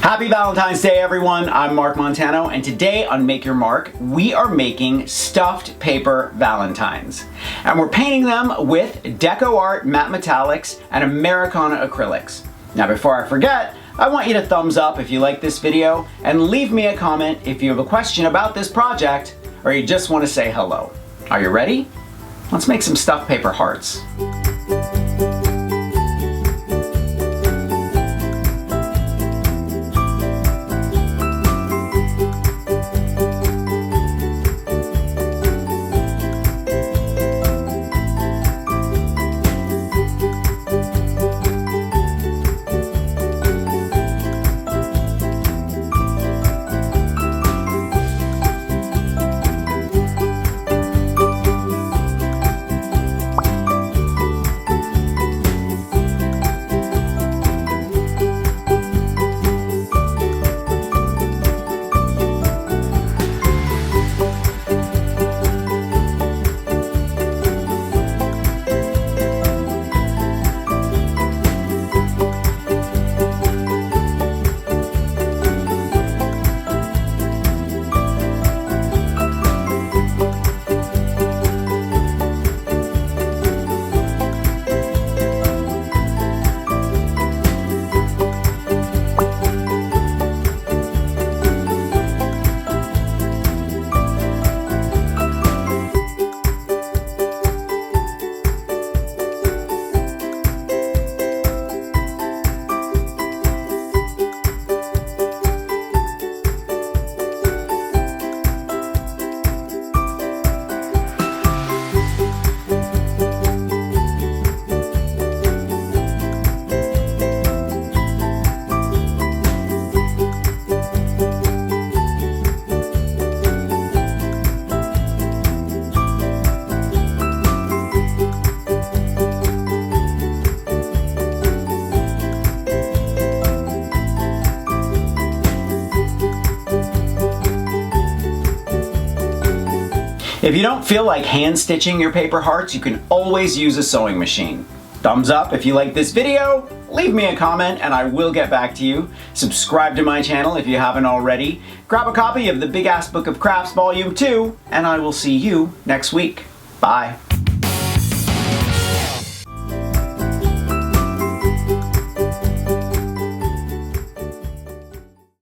Happy Valentine's Day, everyone. I'm Mark Montano, and today on Make Your Mark, we are making stuffed paper Valentines. And we're painting them with Deco Art Matte Metallics and Americana Acrylics. Now, before I forget, I want you to thumbs up if you like this video, and leave me a comment if you have a question about this project, or you just want to say hello. Are you ready? Let's make some stuffed paper hearts. If you don't feel like hand stitching your paper hearts, you can always use a sewing machine. Thumbs up if you like this video, leave me a comment and I will get back to you. Subscribe to my channel if you haven't already. Grab a copy of the Big Ass Book of Crafts Volume 2, and I will see you next week. Bye.